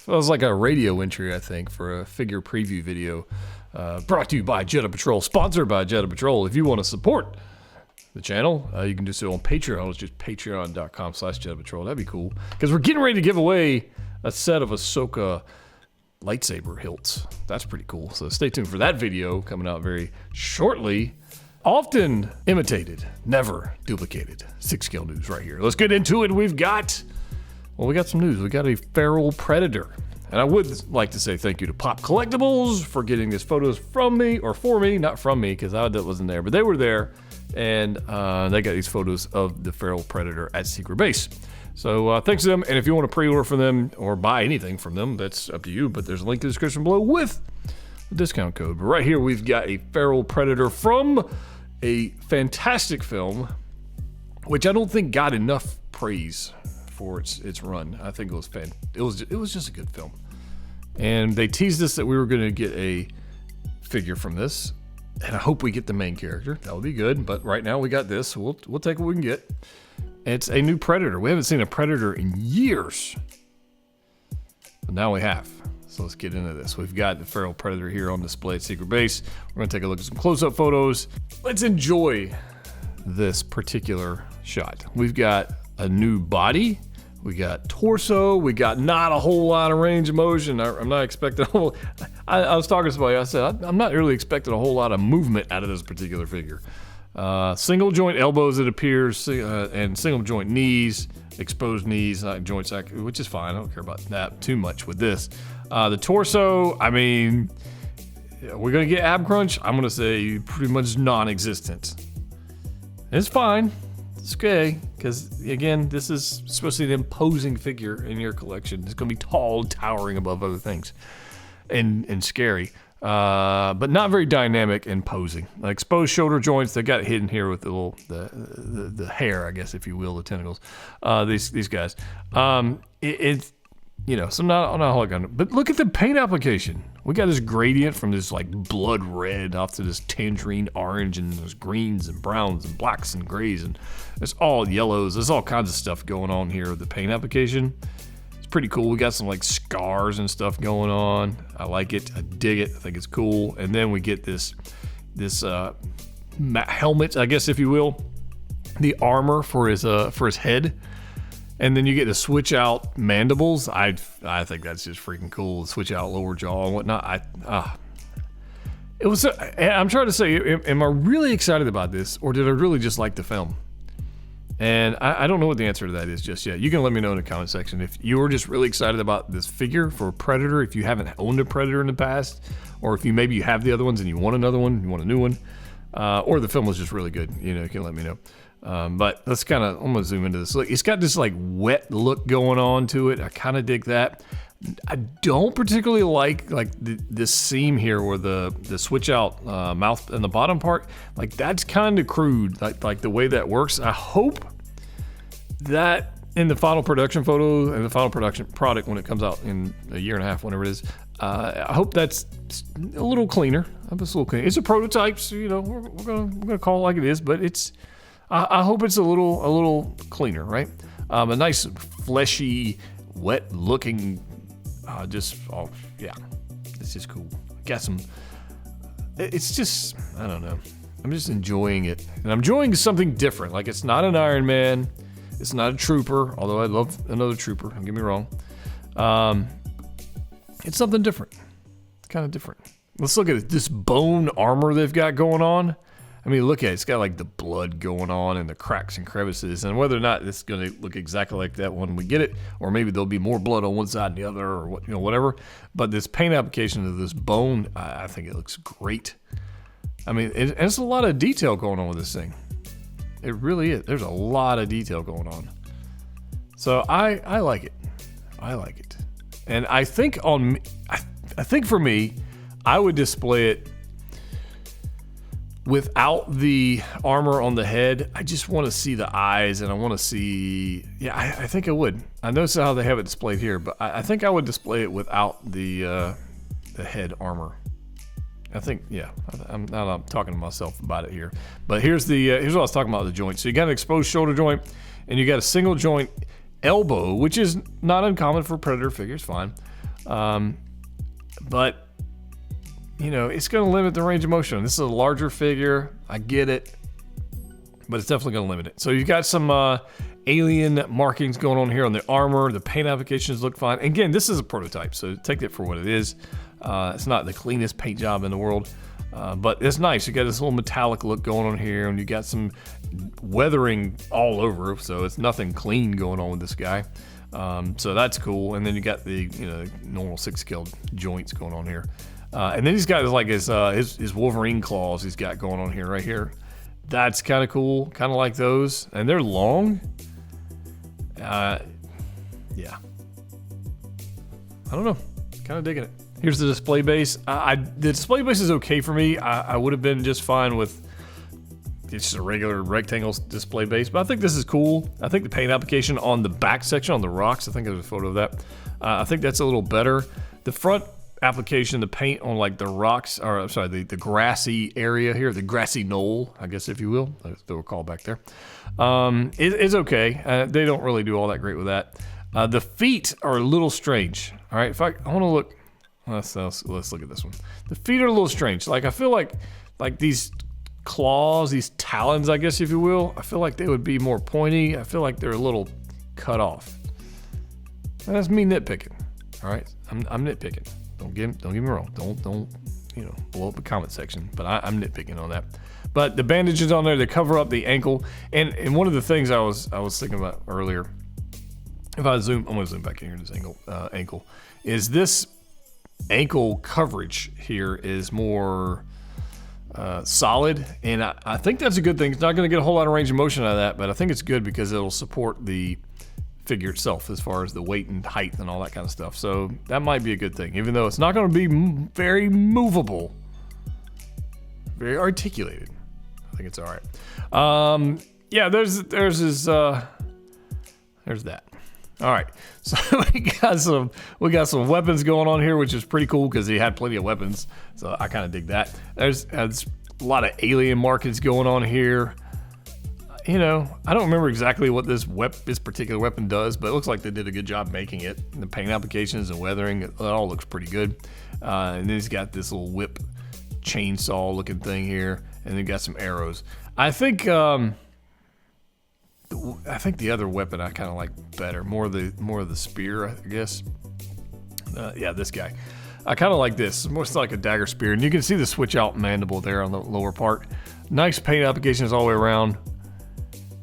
That was like a radio entry, I think, for a figure preview video. Brought to you by Jedi Patrol, sponsored by Jedi Patrol. If you want to support the channel, you can do so on Patreon. It's just patreon.com/Jedi Patrol. That'd be cool. Because we're getting ready to give away a set of Ahsoka lightsaber hilts. That's pretty cool. So stay tuned for that video coming out very shortly. Often imitated, never duplicated. 6-scale news right here. Let's get into it. We got some news. We got a feral predator. And I would like to say thank you to Pop Collectibles for getting these photos from me, or for me, not from me, because I wasn't there, but they were there. And they got these photos of the feral predator at Secret Base. So thanks to them. And if you want to pre-order from them or buy anything from them, that's up to you. But there's a link in the description below with the discount code. But right here, we've got a feral predator from a fantastic film, which I don't think got enough praise for its run. I think it was it was just a good film. And they teased us that we were going to get a figure from this. And I hope we get the main character. That would be good. But right now we got this. So we'll take what we can get. It's a new Predator. We haven't seen a Predator in years. But now we have. So let's get into this. We've got the feral predator here on display at Secret Base. We're going to take a look at some close-up photos. Let's enjoy this particular shot. We've got a new body. We got torso. We got not a whole lot of range of motion. I'm not expecting a whole... I was talking to somebody. I said, I'm not really expecting a whole lot of movement out of this particular figure. Single joint elbows, it appears, and single joint knees, exposed knees, joints, which is fine. I don't care about that too much with this. The torso, I mean, we're going to get ab crunch. I'm going to say pretty much non-existent. It's fine. It's okay, because again, this is supposed to be an imposing figure in your collection. It's going to be tall, towering above other things, and scary, but not very dynamic and posing. Like exposed shoulder joints, they got it hidden here with the little the hair, I guess, if you will, the tentacles. These guys, it's so not a whole gun. But look at the paint application. We got this gradient from this like blood red off to this tangerine orange and those greens and browns and blacks and grays and it's all yellows. There's all kinds of stuff going on here with the paint application. It's pretty cool. We got some like scars and stuff going on. I like it. I dig it. I think it's cool. And then we get this helmet, I guess, if you will, the armor for his head. And then you get to switch out mandibles. I think that's just freaking cool. Switch out lower jaw and whatnot. I'm trying to say, am I really excited about this, or did I really just like the film? And I don't know what the answer to that is just yet. You can let me know in the comment section if you were just really excited about this figure for Predator, if you haven't owned a Predator in the past, or if maybe you have the other ones and you want another one, you want a new one, or the film was just really good. You can let me know. But let's I'm going to zoom into this. Look, it's got this like wet look going on to it. I kind of dig that. I don't particularly like this seam here where the switch out mouth in the bottom part. Like that's kind of crude, like the way that works. I hope that in the final production photo and the final production product when it comes out in a year and a half, whenever it is, I hope that's a little cleaner. It's a prototype, so we're gonna call it like it is, but it's. I hope it's a little cleaner, right? A nice fleshy, wet-looking, it's just cool. Got some. It's just I don't know. I'm just enjoying it, and I'm enjoying something different. Like it's not an Iron Man, it's not a Trooper. Although I love another Trooper. Don't get me wrong. It's something different, kind of different. Let's look at it. This bone armor they've got going on. I mean, look at it. It's got like the blood going on and the cracks and crevices. And whether or not it's going to look exactly like that when we get it, or maybe there'll be more blood on one side and the other, or whatever. But this paint application of this bone, I think it looks great. I mean, it's a lot of detail going on with this thing. It really is. There's a lot of detail going on. So I like it. I like it. And I think I think for me, I would display it without the armor on the head. I just want to see the eyes, and I want to see. Yeah, I think I would. I noticed how they have it displayed here, but I think I would display it without the head armor. I think, yeah. I'm talking to myself about it here, but here's what I was talking about, the joint. So you got an exposed shoulder joint, and you got a single joint elbow, which is not uncommon for Predator figures. Fine. But you know, it's going to limit the range of motion. This is a larger figure. I get it, but it's definitely going to limit it. So you've got some alien markings going on here on the armor. The paint applications look fine. Again, this is a prototype, so take it for what it is. It's not the cleanest paint job in the world, but it's nice. You got this little metallic look going on here, and you got some weathering all over, so it's nothing clean going on with this guy. So that's cool. And then you got the normal 6-scale joints going on here. And then he's got like his Wolverine claws he's got going on here, right here. That's kind of cool, kind of like those. And they're long. Yeah. I don't know, kind of digging it. Here's the display base. The display base is okay for me. I would have been just fine with just a regular rectangle display base, but I think this is cool. I think the paint application on the back section, on the rocks, I think there's a photo of that. I think that's a little better. The front application, the paint on like the rocks, or I'm sorry, the grassy area here, the grassy knoll, I guess, if you will. Let's throw a call back there. It's okay. They don't really do all that great with that. The feet are a little strange. All right, if I want to look, let's look at this one. The feet are a little strange. Like I feel like these claws, these talons, I guess, if you will, I feel like they would be more pointy. I feel like they're a little cut off. And that's me nitpicking. All right, I'm nitpicking. Don't get me wrong. Don't blow up the comment section. But I'm nitpicking on that. But the bandages on there, they cover up the ankle. And one of the things I was thinking about earlier, if I zoom, I'm gonna zoom back in here to this ankle, is this ankle coverage here is more solid, and I think that's a good thing. It's not going to get a whole lot of range of motion out of that, but I think it's good because it'll support the figure itself as far as the weight and height and all that kind of stuff. So that might be a good thing, even though it's not going to be very movable, very articulated. I think it's all right. Yeah, there's that. All right, so we got some weapons going on here, which is pretty cool because he had plenty of weapons. So I kind of dig that. There's a lot of alien markings going on here. I don't remember exactly what this particular weapon does, but it looks like they did a good job making it. And the paint applications and weathering, it all looks pretty good. And then he's got this little whip chainsaw looking thing here, and then got some arrows. I think the other weapon I kind of like better, more of the spear, I guess. Yeah, this guy. I kind of like this. It's more like a dagger spear, and you can see the switch out mandible there on the lower part. Nice paint applications all the way around.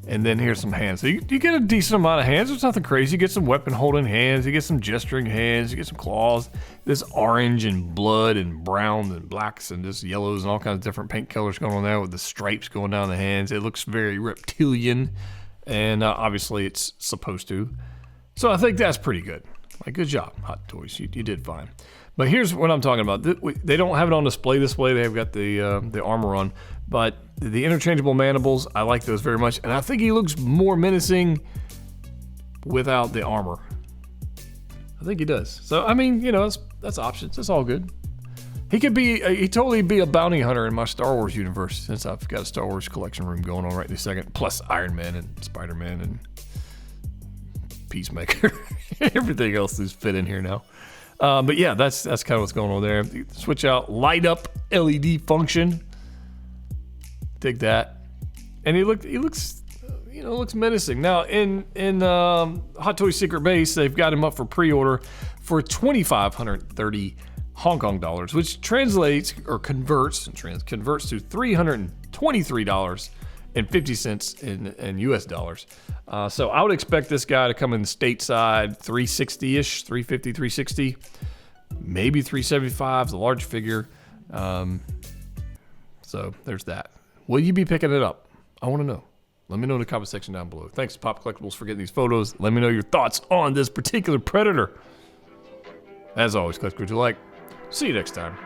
And then here's some hands. So you get a decent amount of hands. There's nothing crazy. You get some weapon holding hands. You get some gesturing hands. You get some claws. This orange and blood and brown and blacks and just yellows and all kinds of different paint colors going on there with the stripes going down the hands. It looks very reptilian, and obviously it's supposed to. So I think that's pretty good. Like, good job, Hot Toys. You did fine. But here's what I'm talking about. They don't have it on display this way. They've got the armor on. But the interchangeable mandibles, I like those very much. And I think he looks more menacing without the armor. I think he does. So, I mean, that's options. That's all good. He could totally be a bounty hunter in my Star Wars universe, since I've got a Star Wars collection room going on right this second. Plus Iron Man and Spider-Man and Peacemaker. Everything else is fit in here now. But yeah, that's kind of what's going on there. Switch out light up LED function. Dig that. And he looks menacing. Now in Hot Toys Secret Base, they've got him up for pre-order for 2,530 Hong Kong dollars, which converts to $323.50 in US dollars. So I would expect this guy to come in stateside 360-ish, 350, 360, maybe 375, the large figure. So there's that. Will you be picking it up? I want to know. Let me know in the comment section down below. Thanks to Pop Collectibles for getting these photos. Let me know your thoughts on this particular Predator. As always, click what you like. See you next time.